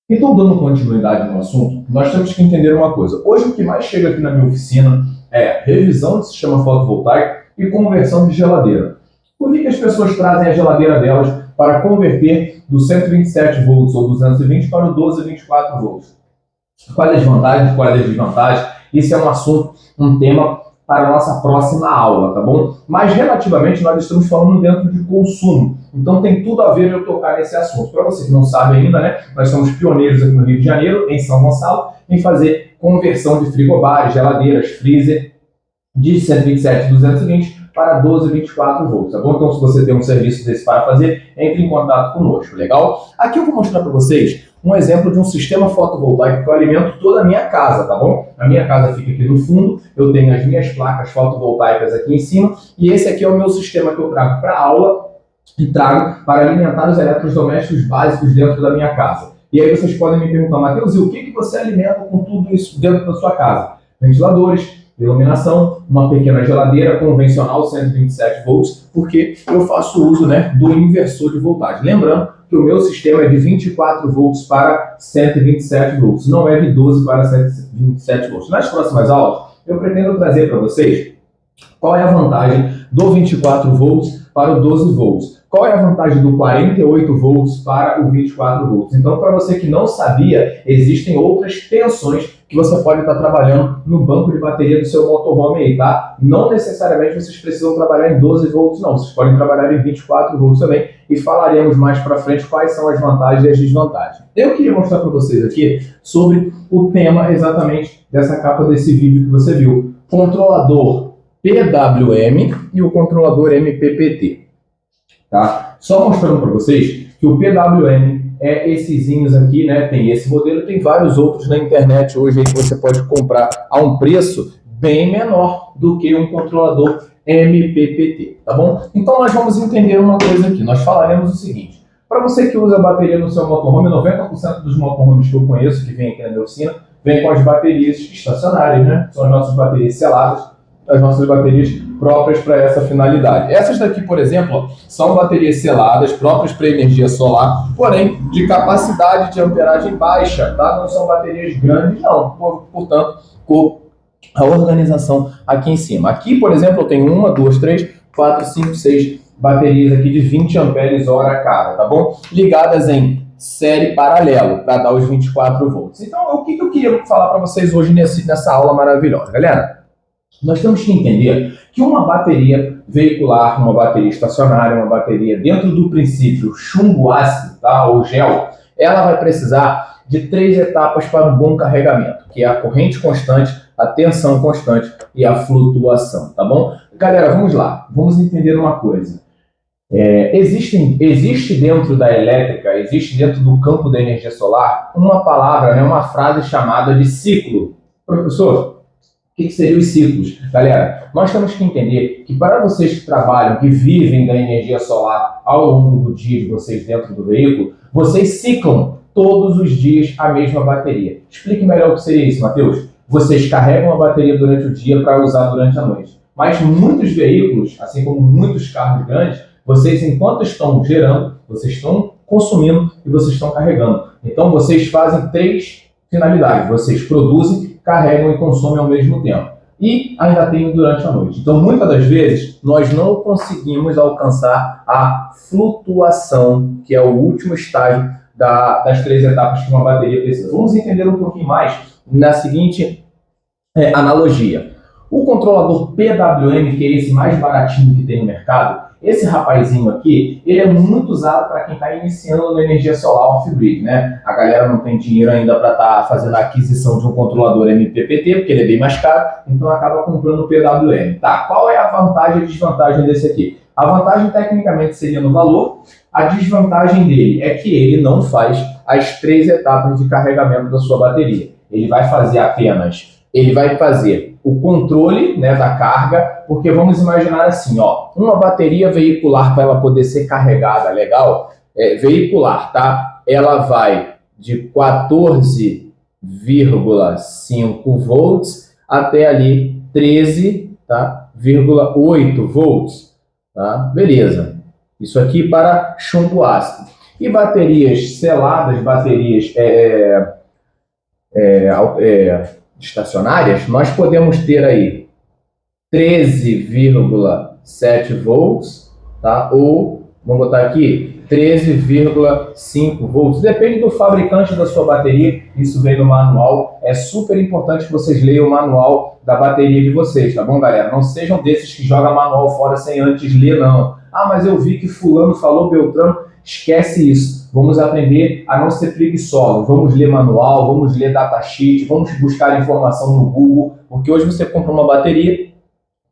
Então, dando continuidade no assunto, nós temos que entender uma coisa. Hoje, o que mais chega aqui na minha oficina é revisão de sistema fotovoltaico e conversão de geladeira. Por que as pessoas trazem a geladeira delas para converter do 127 volts ou 220 para o 1224 volts? Quais as vantagens, quais as desvantagens? Isso é um assunto, um tema para a nossa próxima aula, tá bom? Mas, relativamente, nós estamos falando dentro de consumo. Então, tem tudo a ver eu tocar nesse assunto. Para você que não sabe ainda, né? Nós somos pioneiros aqui no Rio de Janeiro, em São Gonçalo, em fazer conversão de frigobares, geladeiras, freezer, de 127 e 220 para 12 e 24 volts, tá bom? Então, se você tem um serviço desse para fazer, entre em contato conosco, legal? Aqui eu vou mostrar para vocês um exemplo de um sistema fotovoltaico que eu alimento toda a minha casa, tá bom? A minha casa fica aqui no fundo, eu tenho as minhas placas fotovoltaicas aqui em cima, e esse aqui é o meu sistema que eu trago para aula e trago para alimentar os eletrodomésticos básicos dentro da minha casa. E aí vocês podem me perguntar, Matheus, e o que você alimenta com tudo isso dentro da sua casa? Ventiladores, iluminação, uma pequena geladeira convencional 127 volts, porque eu faço uso, né, do inversor de voltagem. Lembrando que o meu sistema é de 24 volts para 127 volts, não é de 12 para 127 volts. Nas próximas aulas, eu pretendo trazer para vocês qual é a vantagem do 24 volts para o 12 volts. Qual é a vantagem do 48 volts para o 24 volts? Então, para você que não sabia, existem outras tensões que você pode estar trabalhando no banco de bateria do seu motorhome aí, tá? Não necessariamente vocês precisam trabalhar em 12 volts, não. Vocês podem trabalhar em 24 volts também e falaremos mais para frente quais são as vantagens e as desvantagens. Eu queria mostrar para vocês aqui sobre o tema exatamente dessa capa desse vídeo que você viu. Controlador PWM e o controlador MPPT. Tá? Só mostrando para vocês que o PWM é essesinhos aqui, né? Tem esse modelo, tem vários outros na internet hoje aí que você pode comprar a um preço bem menor do que um controlador MPPT, tá bom? Então nós vamos entender uma coisa aqui. Nós falaremos o seguinte: para você que usa bateria no seu motorhome, 90% dos motorhomes que eu conheço que vem aqui na minha oficina vem com as baterias estacionárias, né? São as nossas baterias seladas, as nossas baterias próprias para essa finalidade. Essas daqui, por exemplo, são baterias seladas, próprias para energia solar, porém de capacidade de amperagem baixa, tá? Não são baterias grandes, não. Portanto, com a organização aqui em cima. Aqui, por exemplo, eu tenho 1, 2, 3, 4, 5, 6 baterias aqui de 20 amperes hora cada, tá bom? Ligadas em série paralelo para dar os 24 volts. Então, o que eu queria falar para vocês hoje nessa aula maravilhosa, galera? Nós temos que entender que uma bateria veicular, uma bateria estacionária, uma bateria dentro do princípio chumbo ácido, tá, ou gel, ela vai precisar de 3 etapas para um bom carregamento, que é a corrente constante, a tensão constante e a flutuação, tá bom? Galera, vamos lá, vamos entender uma coisa. Existe dentro da elétrica, existe dentro do campo da energia solar, uma palavra, né, uma frase chamada de ciclo. Professor, o que seriam os ciclos? Galera, nós temos que entender que para vocês que trabalham, que vivem da energia solar ao longo do dia de vocês dentro do veículo, vocês ciclam todos os dias a mesma bateria. Explique melhor o que seria isso, Matheus. Vocês carregam a bateria durante o dia para usar durante a noite. Mas muitos veículos, assim como muitos carros grandes, vocês, enquanto estão gerando, vocês estão consumindo e vocês estão carregando. Então, vocês fazem 3 finalidades. Vocês produzem, carregam e consomem ao mesmo tempo. E ainda tem durante a noite. Então, muitas das vezes, nós não conseguimos alcançar a flutuação, que é o último estágio das 3 etapas que uma bateria precisa. Vamos entender um pouquinho mais na seguinte analogia. O controlador PWM, que é esse mais baratinho que tem no mercado, esse rapazinho aqui, ele é muito usado para quem está iniciando na energia solar off-grid, né? A galera não tem dinheiro ainda para estar fazendo a aquisição de um controlador MPPT, porque ele é bem mais caro, então acaba comprando o PWM. Tá, qual é a vantagem e desvantagem desse aqui? A vantagem, tecnicamente, seria no valor. A desvantagem dele é que ele não faz as 3 etapas de carregamento da sua bateria. Ele vai fazer o controle, né, da carga, porque vamos imaginar assim, ó, uma bateria veicular para ela poder ser carregada legal, veicular, tá? Ela vai de 14,5 volts até ali 13,8 volts, tá? Beleza. Isso aqui para chumbo ácido. E baterias seladas, baterias estacionárias, nós podemos ter aí 13,7 volts, tá? Ou, vamos botar aqui, 13,5 volts. Depende do fabricante da sua bateria, isso vem no manual. É super importante que vocês leiam o manual da bateria de vocês, tá bom, galera? Não sejam desses que jogam manual fora sem antes ler, não. Ah, mas eu vi que fulano falou, Beltrano. Esquece isso. Vamos aprender a não ser preguiçosos. Vamos ler manual, vamos ler datasheet, vamos buscar informação no Google, porque hoje você compra uma bateria,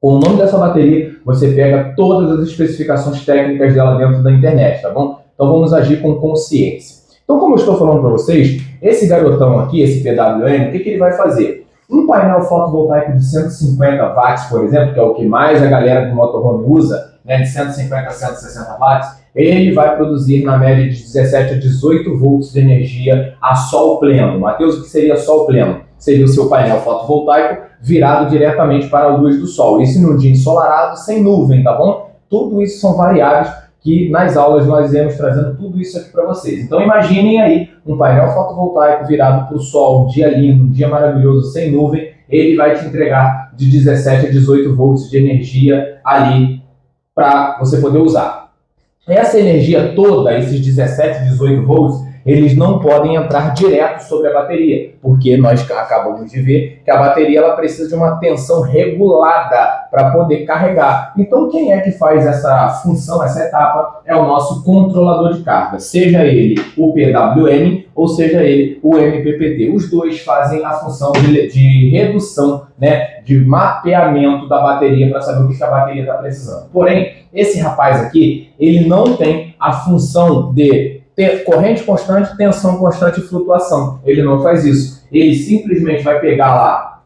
com o nome dessa bateria, você pega todas as especificações técnicas dela dentro da internet, tá bom? Então vamos agir com consciência. Então, como eu estou falando para vocês, esse garotão aqui, esse PWM, o que ele vai fazer? Um painel fotovoltaico de 150 watts, por exemplo, que é o que mais a galera do motorhome usa, né, de 150 a 160 watts, ele vai produzir na média de 17 a 18 volts de energia a sol pleno. Matheus, o que seria sol pleno? Seria o seu painel fotovoltaico virado diretamente para a luz do sol. Isso num dia ensolarado, sem nuvem, tá bom? Tudo isso são variáveis que nas aulas nós iremos trazendo tudo isso aqui para vocês. Então imaginem aí um painel fotovoltaico virado para o sol, um dia lindo, um dia maravilhoso, sem nuvem, ele vai te entregar de 17 a 18 volts de energia ali para você poder usar. Essa energia toda, esses 17, 18 volts, eles não podem entrar direto sobre a bateria, porque nós acabamos de ver que a bateria ela precisa de uma tensão regulada para poder carregar. Então, quem é que faz essa função, essa etapa, é o nosso controlador de carga, seja ele o PWM ou seja ele o MPPT. Os dois fazem a função de redução, né, de mapeamento da bateria para saber o que a bateria está precisando. Porém, esse rapaz aqui, ele não tem a função de ter corrente constante, tensão constante e flutuação. Ele não faz isso. Ele simplesmente vai pegar lá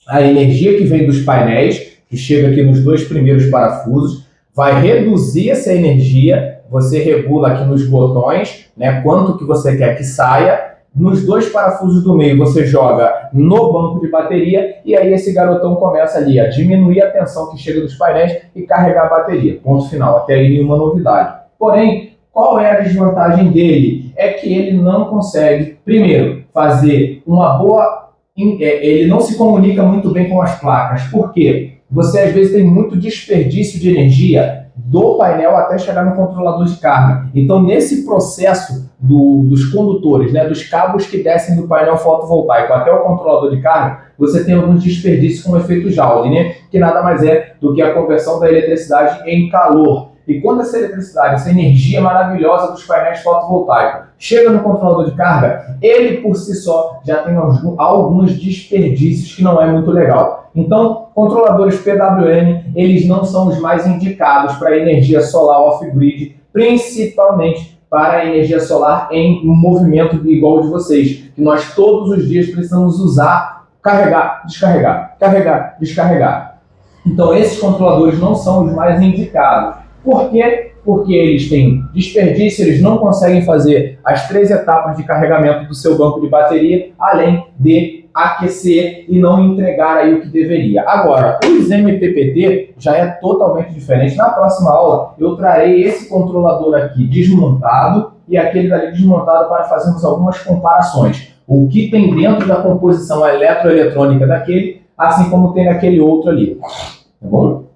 a energia que vem dos painéis, que chega aqui nos dois primeiros parafusos, vai reduzir essa energia, você regula aqui nos botões, né, quanto que você quer que saia. Nos dois parafusos do meio você joga no banco de bateria e aí esse garotão começa ali a diminuir a tensão que chega dos painéis e carregar a bateria. Ponto final. Até aí nenhuma novidade. Porém, qual é a desvantagem dele? É que ele não consegue, primeiro, fazer uma boa... Ele não se comunica muito bem com as placas. Por quê? Você às vezes tem muito desperdício de energia do painel até chegar no controlador de carga. Então, nesse processo dos condutores, né, dos cabos que descem do painel fotovoltaico até o controlador de carga, você tem alguns desperdícios com o efeito Joule, né, que nada mais é do que a conversão da eletricidade em calor. E quando essa eletricidade, essa energia maravilhosa dos painéis fotovoltaicos chega no controlador de carga, ele por si só já tem alguns desperdícios que não é muito legal. Então, controladores PWM, eles não são os mais indicados para energia solar off-grid, principalmente para a energia solar em movimento igual de vocês, que nós todos os dias precisamos usar, carregar, descarregar. Então, esses controladores não são os mais indicados. Por quê? Porque eles têm desperdício, eles não conseguem fazer as 3 etapas de carregamento do seu banco de bateria, além de aquecer e não entregar aí o que deveria. Agora, os MPPT já é totalmente diferente. Na próxima aula, eu trarei esse controlador aqui desmontado e aquele dali desmontado para fazermos algumas comparações. O que tem dentro da composição eletroeletrônica daquele, assim como tem naquele outro ali. Tá bom?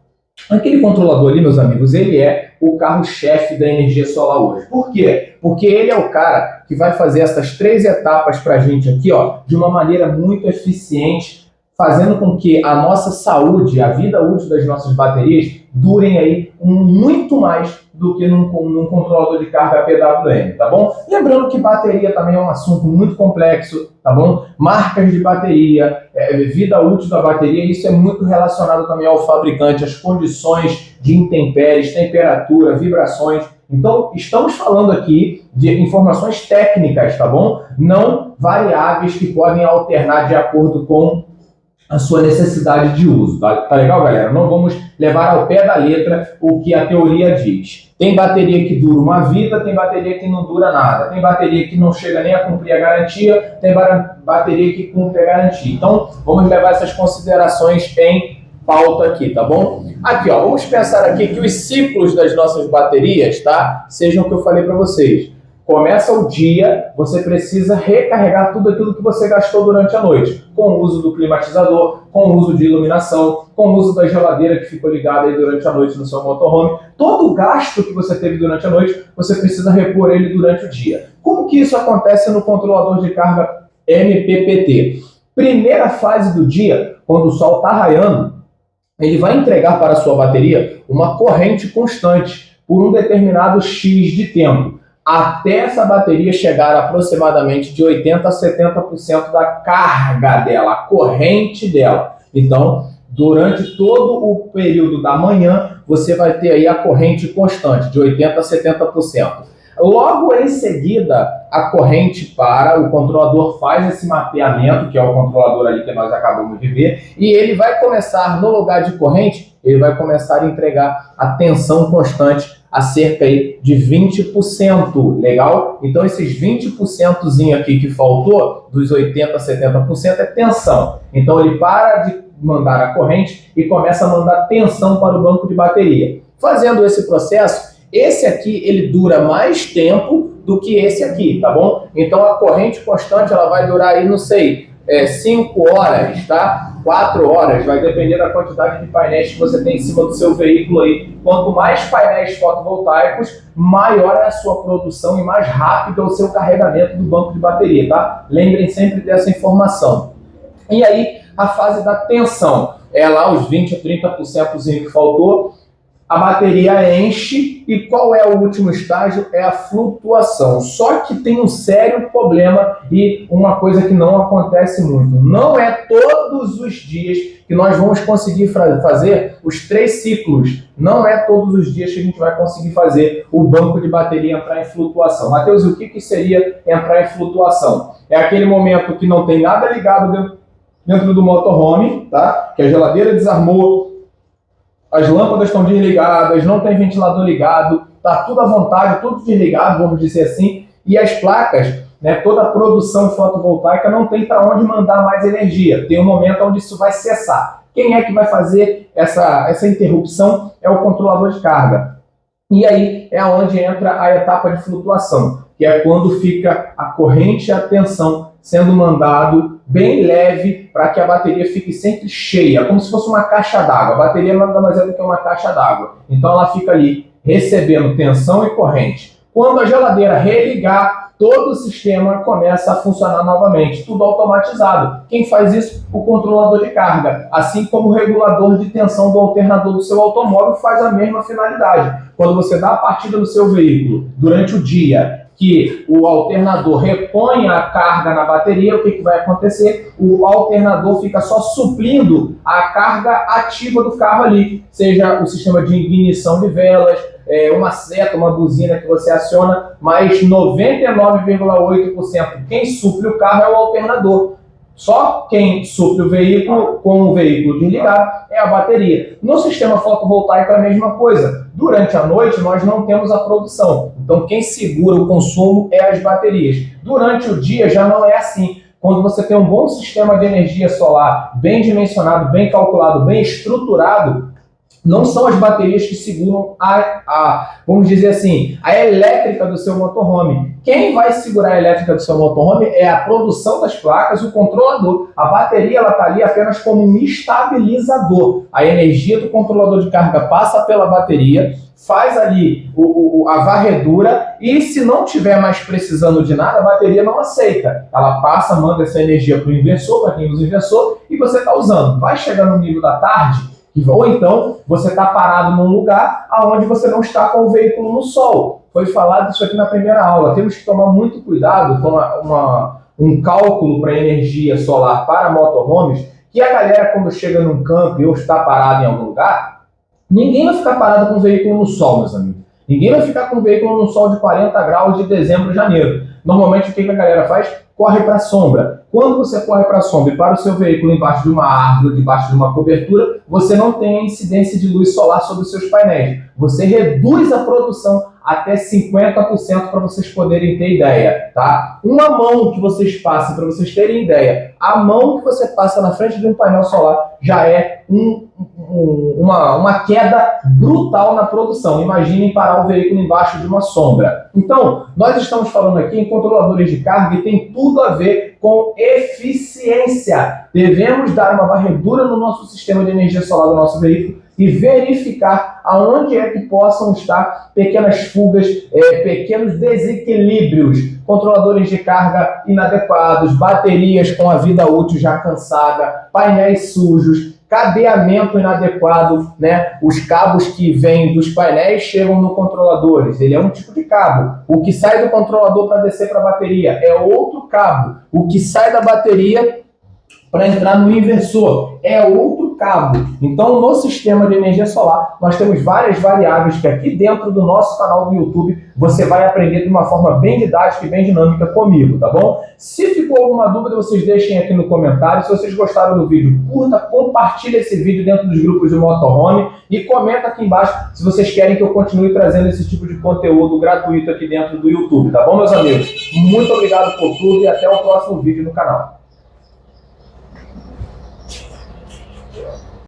Aquele controlador ali, meus amigos, ele é o carro-chefe da energia solar hoje. Por quê? Porque ele é o cara que vai fazer essas 3 etapas para a gente aqui, ó, de uma maneira muito eficiente, fazendo com que a nossa saúde, a vida útil das nossas baterias, durem aí muito mais do que num controlador de carga PWM, tá bom? Lembrando que bateria também é um assunto muito complexo, tá bom? Marcas de bateria, vida útil da bateria, isso é muito relacionado também ao fabricante, as condições de intempéries, temperatura, vibrações. Então, estamos falando aqui de informações técnicas, tá bom? Não variáveis que podem alternar de acordo com a sua necessidade de uso. Tá legal, galera? Não vamos levar ao pé da letra o que a teoria diz. Tem bateria que dura uma vida, tem bateria que não dura nada. Tem bateria que não chega nem a cumprir a garantia, tem bateria que cumpre a garantia. Então, vamos levar essas considerações em pauta aqui, tá bom? Aqui, ó, vamos pensar aqui que os ciclos das nossas baterias, tá? Sejam o que eu falei para vocês. Começa o dia, você precisa recarregar tudo aquilo que você gastou durante a noite, com o uso do climatizador, com o uso de iluminação, com o uso da geladeira que ficou ligada aí durante a noite no seu motorhome. Todo o gasto que você teve durante a noite, você precisa repor ele durante o dia. Como que isso acontece no controlador de carga MPPT? Primeira fase do dia, quando o sol está raiando, ele vai entregar para a sua bateria uma corrente constante por um determinado X de tempo, até essa bateria chegar a aproximadamente de 80% a 70% da carga dela, a corrente dela. Então, durante todo o período da manhã, você vai ter aí a corrente constante, de 80% a 70%. Logo em seguida, a corrente para, o controlador faz esse mapeamento, que é o controlador ali que nós acabamos de ver, e ele vai começar, no lugar de corrente, ele vai começar a entregar a tensão constante a cerca aí de 20%, legal? Então esses 20% aqui que faltou, dos 80% a 70%, é tensão. Então ele para de mandar a corrente e começa a mandar tensão para o banco de bateria. Fazendo esse processo, esse aqui ele dura mais tempo do que esse aqui, tá bom? Então a corrente constante ela vai durar aí, não sei, 5 horas, tá? 4 horas, vai depender da quantidade de painéis que você tem em cima do seu veículo aí. Quanto mais painéis fotovoltaicos, maior é a sua produção e mais rápido é o seu carregamento do banco de bateria, tá? Lembrem sempre dessa informação. E aí, a fase da tensão, é lá os 20 a 30% que faltou, a bateria enche e qual é o último estágio? É a flutuação. Só que tem um sério problema e uma coisa que não acontece muito. Não é todos os dias que nós vamos conseguir fazer os 3 ciclos. Não é todos os dias que a gente vai conseguir fazer o banco de bateria entrar em flutuação. Matheus, o que seria entrar em flutuação? É aquele momento que não tem nada ligado dentro do motorhome, tá? Que a geladeira desarmou, as lâmpadas estão desligadas, não tem ventilador ligado, está tudo à vontade, tudo desligado, vamos dizer assim, e as placas, né, toda a produção fotovoltaica não tem para onde mandar mais energia. Tem um momento onde isso vai cessar. Quem é que vai fazer essa interrupção? É o controlador de carga. E aí é onde entra a etapa de flutuação, que é quando fica a corrente e a tensão sendo mandado bem leve para que a bateria fique sempre cheia, como se fosse uma caixa d'água. A bateria nada mais é do que uma caixa d'água. Então ela fica ali recebendo tensão e corrente. Quando a geladeira religar, todo o sistema começa a funcionar novamente, tudo automatizado. Quem faz isso? O controlador de carga, assim como o regulador de tensão do alternador do seu automóvel faz a mesma finalidade. Quando você dá a partida no seu veículo durante o dia, que o alternador repõe a carga na bateria, o que vai acontecer? O alternador fica só suprindo a carga ativa do carro ali, seja o sistema de ignição de velas, uma seta, uma buzina que você aciona, mas 99,8% quem supre o carro é o alternador. Só quem supre o veículo com o veículo desligado é a bateria. No sistema fotovoltaico é a mesma coisa. Durante a noite nós não temos a produção. Então quem segura o consumo é as baterias. Durante o dia já não é assim. Quando você tem um bom sistema de energia solar, bem dimensionado, bem calculado, bem estruturado, não são as baterias que seguram vamos dizer assim, a elétrica do seu motorhome. Quem vai segurar a elétrica do seu motorhome é a produção das placas, o controlador. A bateria está ali apenas como um estabilizador. A energia do controlador de carga passa pela bateria, faz ali a varredura e se não tiver mais precisando de nada, a bateria não aceita. Ela passa, manda essa energia para o inversor, para quem usa o inversor, e você está usando. Vai chegar no nível da tarde, ou então você está parado num lugar onde você não está com o veículo no sol. Foi falado isso aqui na primeira aula. Temos que tomar muito cuidado com um cálculo para energia solar para motorhomes, que a galera quando chega num campo ou está parado em algum lugar, ninguém vai ficar parado com o veículo no sol, meus amigos. Ninguém vai ficar com o veículo no sol de 40 graus de dezembro, janeiro. Normalmente o que a galera faz? Corre para a sombra. Quando você corre para a sombra e para o seu veículo embaixo de uma árvore, debaixo de uma cobertura, você não tem a incidência de luz solar sobre os seus painéis. Você reduz a produção até 50% para vocês poderem ter ideia, tá? Uma mão que vocês passam, para vocês terem ideia, a mão que você passa na frente de um painel solar já é uma queda brutal na produção. Imaginem parar o veículo embaixo de uma sombra. Então, nós estamos falando aqui em controladores de carga e tem tudo a ver com eficiência. Devemos dar uma varredura no nosso sistema de energia solar do nosso veículo e verificar aonde é que possam estar pequenas fugas, pequenos desequilíbrios, controladores de carga inadequados, baterias com a vida útil já cansada, painéis sujos, cabeamento inadequado, né? Os cabos que vêm dos painéis chegam no controladores. Ele é um tipo de cabo. O que sai do controlador para descer para a bateria é outro cabo. O que sai da bateria para entrar no inversor é outro cabo. Então, no sistema de energia solar, nós temos várias variáveis que aqui dentro do nosso canal do YouTube você vai aprender de uma forma bem didática e bem dinâmica comigo, tá bom? Se ficou alguma dúvida, vocês deixem aqui no comentário. Se vocês gostaram do vídeo, curta, compartilhe esse vídeo dentro dos grupos de motorhome e comenta aqui embaixo se vocês querem que eu continue trazendo esse tipo de conteúdo gratuito aqui dentro do YouTube, tá bom, meus amigos? Muito obrigado por tudo e até o próximo vídeo no canal.